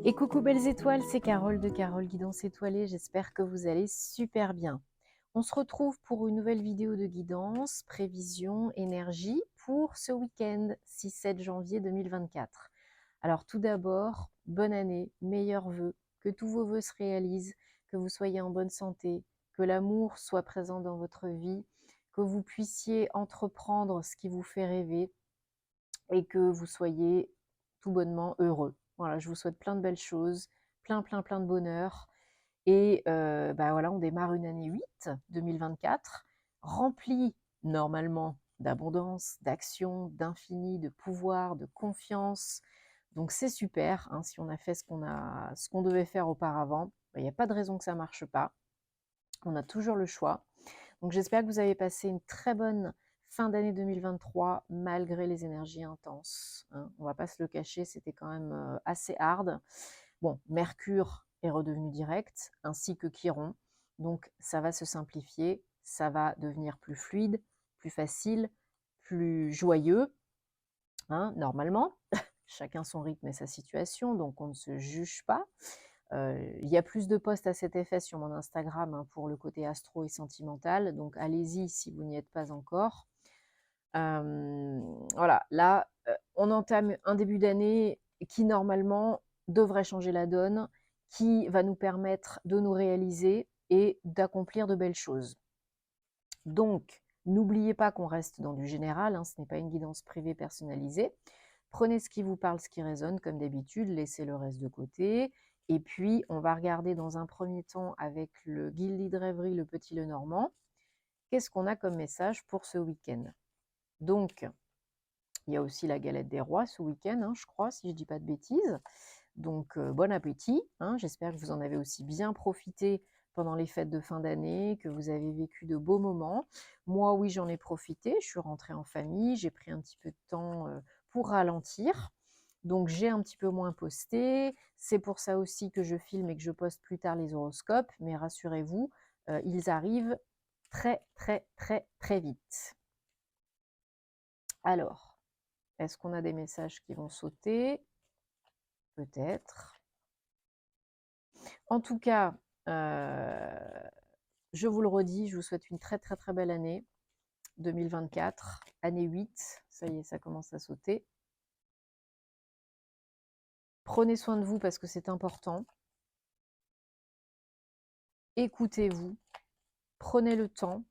Et coucou belles étoiles, c'est Carole de Carole Guidance Étoilée, j'espère que vous allez super bien. On se retrouve pour une nouvelle vidéo de guidance, prévision, énergie pour ce week-end 6-7 janvier 2024. Alors tout d'abord, bonne année, meilleurs vœux, que tous vos vœux se réalisent, que vous soyez en bonne santé, que l'amour soit présent dans votre vie, que vous puissiez entreprendre ce qui vous fait rêver et que vous soyez tout bonnement heureux. Voilà, je vous souhaite plein de belles choses, plein de bonheur. Et bah voilà, on démarre une année 8, 2024, remplie normalement d'abondance, d'action, d'infini, de pouvoir, de confiance. Donc c'est super, hein, si on a fait ce qu'on devait faire auparavant, il n'y a pas de raison que ça ne marche pas. On a toujours le choix. Donc j'espère que vous avez passé une très bonne fin d'année 2023 malgré les énergies intenses, hein. On ne va pas se le cacher, c'était quand même assez hard. Bon, Mercure est redevenu direct, ainsi que Chiron. Donc ça va se simplifier, ça va devenir plus fluide, plus facile, plus joyeux, hein, normalement. Chacun son rythme et sa situation, donc on ne se juge pas. Il y a plus de posts à cet effet sur mon Instagram, hein, pour le côté astro et sentimental, donc allez-y si vous n'y êtes pas encore. Voilà, là, on entame un début d'année qui normalement devrait changer la donne, qui va nous permettre de nous réaliser et d'accomplir de belles choses. Donc, n'oubliez pas qu'on reste dans du général, hein, ce n'est pas une guidance privée personnalisée. Prenez ce qui vous parle, ce qui résonne, comme d'habitude, laissez le reste de côté. Et puis, on va regarder dans un premier temps avec le Guilded Rêverie, le Petit Lenormand, qu'est-ce qu'on a comme message pour ce week-end. Donc, il y a aussi la galette des rois ce week-end, hein, je crois, si je ne dis pas de bêtises. Donc, bon appétit, hein, j'espère que vous en avez aussi bien profité pendant les fêtes de fin d'année, que vous avez vécu de beaux moments. Moi, oui, j'en ai profité, je suis rentrée en famille, j'ai pris un petit peu de temps pour ralentir. Donc, j'ai un petit peu moins posté. C'est pour ça aussi que je filme et que je poste plus tard les horoscopes. Mais rassurez-vous, ils arrivent très vite. Alors, est-ce qu'on a des messages qui vont sauter? Peut-être. En tout cas, je vous le redis, je vous souhaite une très belle année 2024, année 8. Ça y est, ça commence à sauter. Prenez soin de vous parce que c'est important. Écoutez-vous, prenez le temps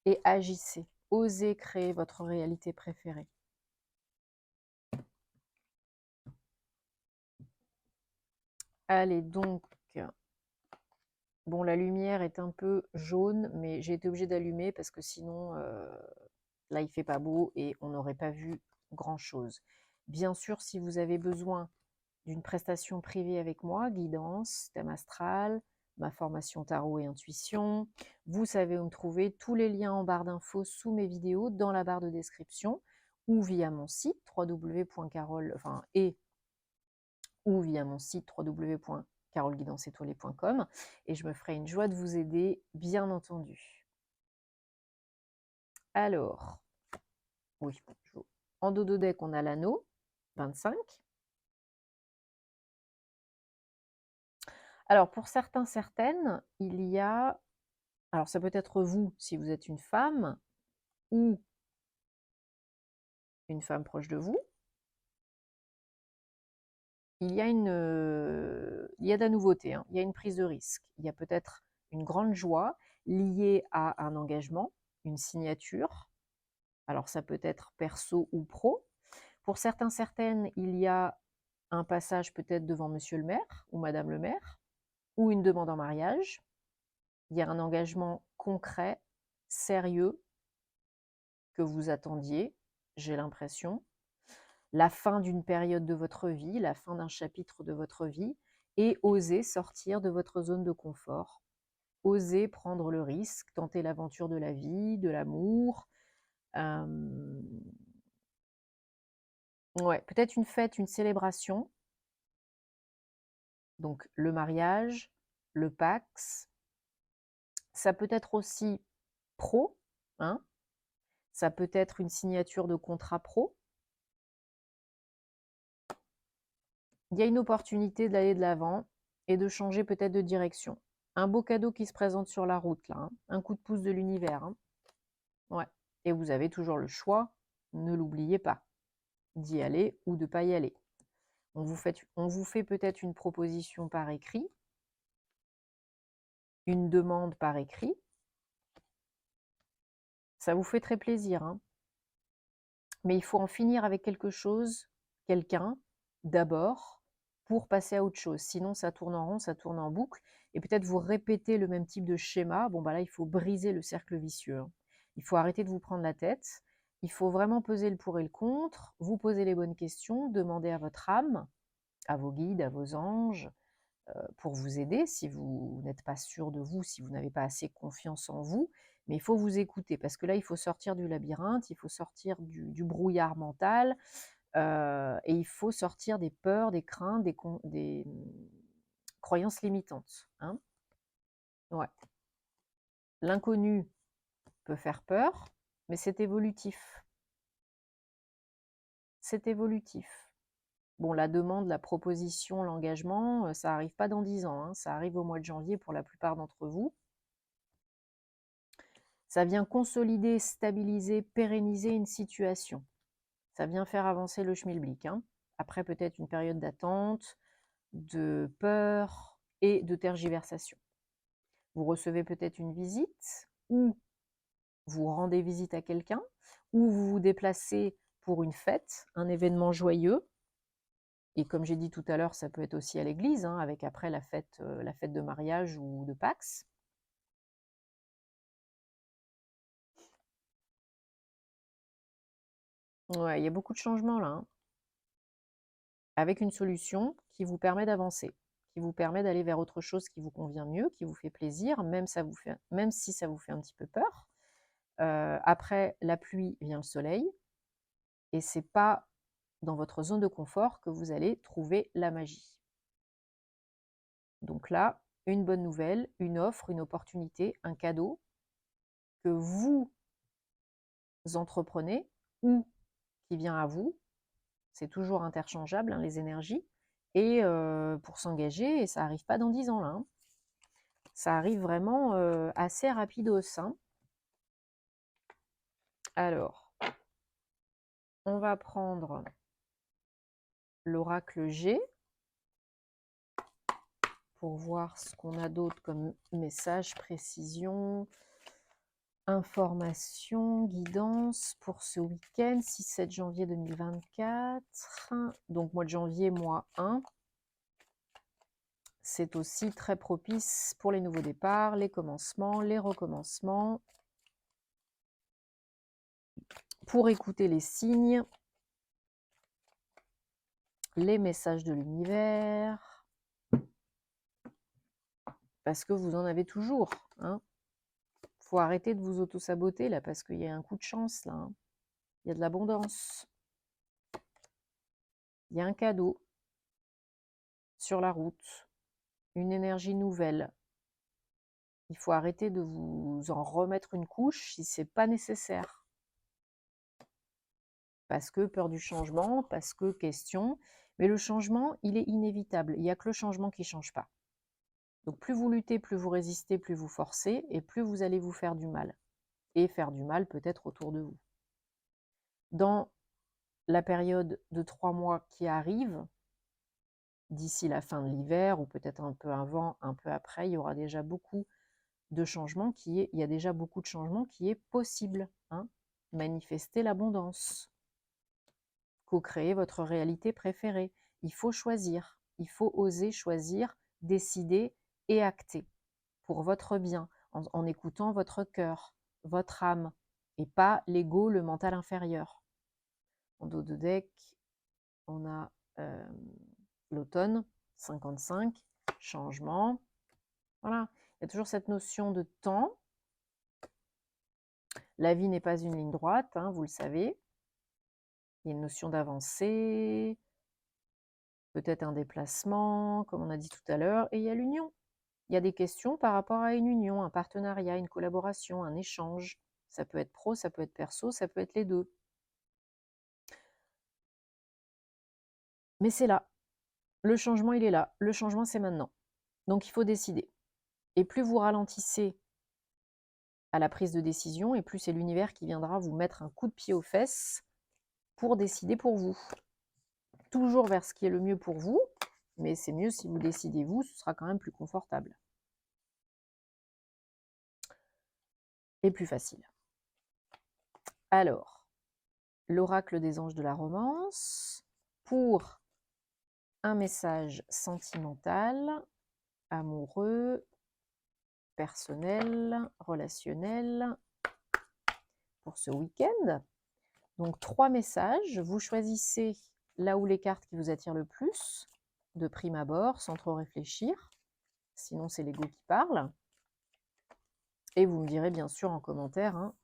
et agissez. Osez créer votre réalité préférée. Allez, donc, bon, la lumière est un peu jaune, mais j'ai été obligée d'allumer parce que sinon, là, il fait pas beau et on n'aurait pas vu grand-chose. Bien sûr, si vous avez besoin d'une prestation privée avec moi, guidance, thème astral, ma formation tarot et intuition, vous savez où me trouver. Tous les liens en barre d'infos sous mes vidéos, dans la barre de description, ou via mon site www.carole, ou via mon site www.caroleguidanceétoilée.com, et je me ferai une joie de vous aider, bien entendu. Alors, oui, en dos de deck, on a l'anneau, 25. Alors, pour certains, certaines, il y a... Alors, ça peut être vous, si vous êtes une femme, ou une femme proche de vous. Il y a de la nouveauté, hein. Il y a une prise de risque. Il y a peut-être une grande joie liée à un engagement, une signature. Alors, ça peut être perso ou pro. Pour certains, certaines, il y a un passage peut-être devant monsieur le maire ou madame le maire, ou une demande en mariage. Il y a un engagement concret, sérieux, que vous attendiez, j'ai l'impression. La fin d'une période de votre vie, la fin d'un chapitre de votre vie, et oser sortir de votre zone de confort. Oser prendre le risque, tenter l'aventure de la vie, de l'amour. Ouais, peut-être une fête, une célébration. Donc le mariage, le Pax. Ça peut être aussi pro, hein. Ça peut être une signature de contrat pro. il y a une opportunité d'aller de l'avant et de changer peut-être de direction. Un beau cadeau qui se présente sur la route, là, hein. Un coup de pouce de l'univers, hein. Ouais. Et vous avez toujours le choix, ne l'oubliez pas, d'y aller ou de ne pas y aller. On vous fait peut-être une proposition par écrit, une demande par écrit. Ça vous fait très plaisir, hein. Mais il faut en finir avec quelque chose, quelqu'un, d'abord, pour passer à autre chose. Sinon, ça tourne en rond, ça tourne en boucle. Et peut-être vous répétez le même type de schéma. Bon, bah là, il faut briser le cercle vicieux, hein. Il faut arrêter de vous prendre la tête. Il faut vraiment peser le pour et le contre, vous poser les bonnes questions, demander à votre âme, à vos guides, à vos anges, pour vous aider si vous n'êtes pas sûr de vous, si vous n'avez pas assez confiance en vous. Mais il faut vous écouter parce que là, il faut sortir du labyrinthe, il faut sortir du brouillard mental et il faut sortir des peurs, des craintes, des croyances limitantes, hein. Ouais. L'inconnu peut faire peur, mais c'est évolutif. C'est évolutif. Bon, la demande, la proposition, l'engagement, ça n'arrive pas dans 10 ans, hein, ça arrive au mois de janvier pour la plupart d'entre vous. Ça vient consolider, stabiliser, pérenniser une situation. Ça vient faire avancer le schmilblick, hein. Après, peut-être une période d'attente, de peur et de tergiversation. Vous recevez peut-être une visite, ou vous rendez visite à quelqu'un, ou vous vous déplacez pour une fête, un événement joyeux. Et comme j'ai dit tout à l'heure, ça peut être aussi à l'église, hein, avec après la fête de mariage ou de Pax. Ouais, il y a beaucoup de changements là, hein, avec une solution qui vous permet d'avancer, qui vous permet d'aller vers autre chose qui vous convient mieux, qui vous fait plaisir, même si ça vous fait un petit peu peur. Après la pluie vient le soleil, et c'est pas dans votre zone de confort que vous allez trouver la magie. Donc là, une bonne nouvelle, une offre, une opportunité, un cadeau que vous entreprenez ou qui vient à vous. C'est toujours interchangeable, hein, les énergies. Et pour s'engager, et ça n'arrive pas dans 10 ans là, hein. Ça arrive vraiment assez rapidos, hein. Alors, on va prendre l'oracle G pour voir ce qu'on a d'autre comme message, précision, information, guidance pour ce week-end, 6-7 janvier 2024. Donc, mois de janvier, mois 1. C'est aussi très propice pour les nouveaux départs, les commencements, les recommencements, pour écouter les signes, les messages de l'univers, parce que vous en avez toujours, hein. Faut arrêter de vous auto-saboter là, parce qu'il y a un coup de chance là, hein. Il y a de l'abondance. Il y a un cadeau sur la route, une énergie nouvelle. Il faut arrêter de vous en remettre une couche si c'est pas nécessaire. Parce que peur du changement, parce que question. Mais le changement, il est inévitable. Il n'y a que le changement qui ne change pas. Donc plus vous luttez, plus vous résistez, plus vous forcez, et plus vous allez vous faire du mal. Et faire du mal peut-être autour de vous. Dans la période de 3 mois qui arrive, d'ici la fin de l'hiver, ou peut-être un peu avant, un peu après, il y aura déjà beaucoup de changements il y a déjà beaucoup de changements qui est possible, hein. Manifester l'abondance, co-créer votre réalité préférée. Il faut choisir, il faut oser choisir, décider et acter pour votre bien, en écoutant votre cœur, votre âme, et pas l'ego, le mental inférieur. En dos de deck, on a l'automne, 55, changement. Voilà, il y a toujours cette notion de temps. La vie n'est pas une ligne droite, hein, vous le savez. Il y a une notion d'avancée, peut-être un déplacement, comme on a dit tout à l'heure, et il y a l'union. Il y a des questions par rapport à une union, un partenariat, une collaboration, un échange. Ça peut être pro, ça peut être perso, ça peut être les deux. Mais c'est là. le changement, il est là. Le changement, c'est maintenant. Donc, il faut décider. Et plus vous ralentissez à la prise de décision, et plus c'est l'univers qui viendra vous mettre un coup de pied aux fesses pour décider pour vous. Toujours vers ce qui est le mieux pour vous, mais c'est mieux si vous décidez vous, ce sera quand même plus confortable. Et plus facile. Alors, l'oracle des anges de la romance, pour un message sentimental, amoureux, personnel, relationnel, pour ce week-end. Donc 3 messages, vous choisissez là où les cartes qui vous attirent le plus, de prime abord, sans trop réfléchir, sinon c'est l'ego qui parle. Et vous me direz bien sûr en commentaire, hein,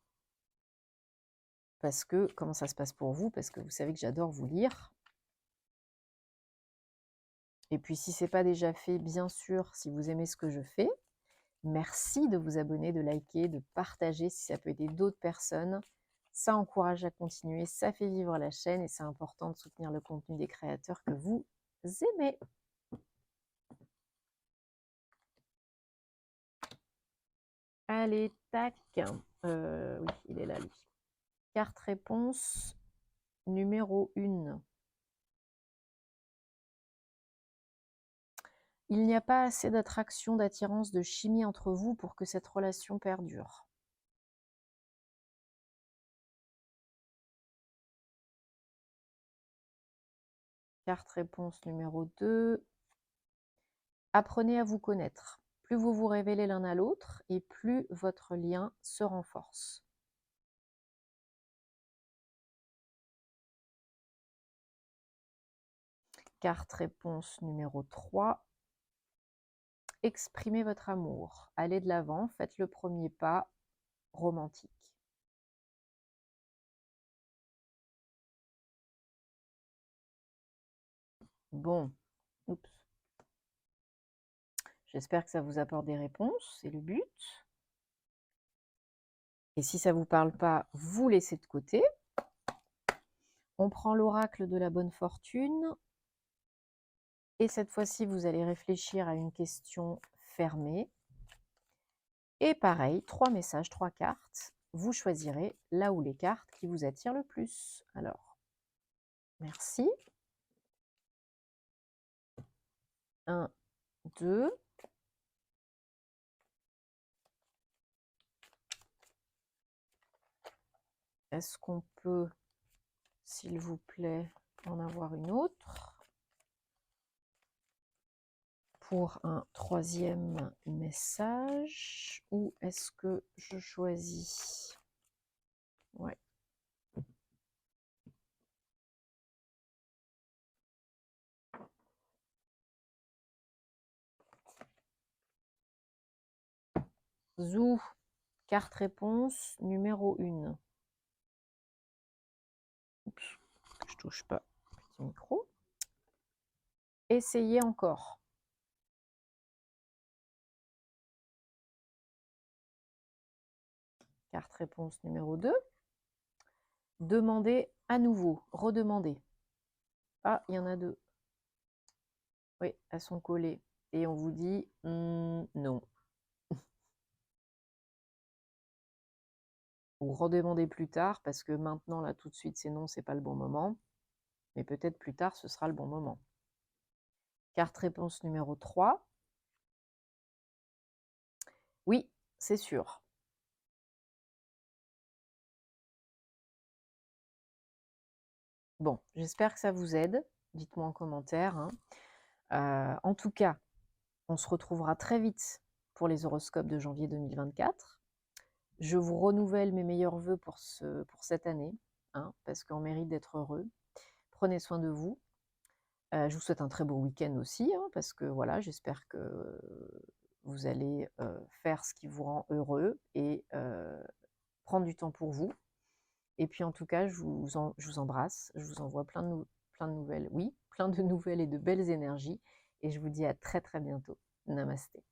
parce que comment ça se passe pour vous, parce que vous savez que j'adore vous lire. Et puis si ce n'est pas déjà fait, bien sûr, si vous aimez ce que je fais, merci de vous abonner, de liker, de partager si ça peut aider d'autres personnes. Ça encourage à continuer, ça fait vivre la chaîne et c'est important de soutenir le contenu des créateurs que vous aimez. Allez, tac. Oui, il est là, lui. Carte réponse numéro 1. Il n'y a pas assez d'attraction, d'attirance, de chimie entre vous pour que cette relation perdure. Carte réponse numéro 2. Apprenez à vous connaître. Plus vous vous révélez l'un à l'autre et plus votre lien se renforce. Carte réponse numéro 3. Exprimez votre amour. Allez de l'avant, faites le premier pas romantique. Bon, oups. J'espère que ça vous apporte des réponses, c'est le but. Et si ça ne vous parle pas, vous laissez de côté. On prend l'oracle de la bonne fortune. Et cette fois-ci, vous allez réfléchir à une question fermée. Et pareil, 3 messages, 3 cartes. Vous choisirez là où les cartes qui vous attirent le plus. Alors, merci. 1, 2. Est-ce qu'on peut, s'il vous plaît, en avoir une autre pour un 3e message? Ou est-ce que je choisis? Ouais. Zou, carte réponse numéro 1. Oups, je touche pas. Petit micro. Essayez encore. Carte réponse numéro 2. Demandez à nouveau, redemandez. Ah, il y en a 2. Oui, elles sont collées. Et on vous dit non. Ou redemandez plus tard, parce que maintenant, là, tout de suite, c'est non, c'est pas le bon moment. Mais peut-être plus tard, ce sera le bon moment. Carte réponse numéro 3. Oui, c'est sûr. Bon, j'espère que ça vous aide. Dites-moi en commentaire. Hein. En tout cas, on se retrouvera très vite pour les horoscopes de janvier 2024. Je vous renouvelle mes meilleurs vœux pour cette année, hein, parce qu'on mérite d'être heureux. Prenez soin de vous. Je vous souhaite un très beau week-end aussi, hein, parce que voilà, j'espère que vous allez faire ce qui vous rend heureux et prendre du temps pour vous. Et puis en tout cas, je vous embrasse, je vous envoie plein de nouvelles, oui, plein de nouvelles et de belles énergies. Et je vous dis à très très bientôt. Namasté.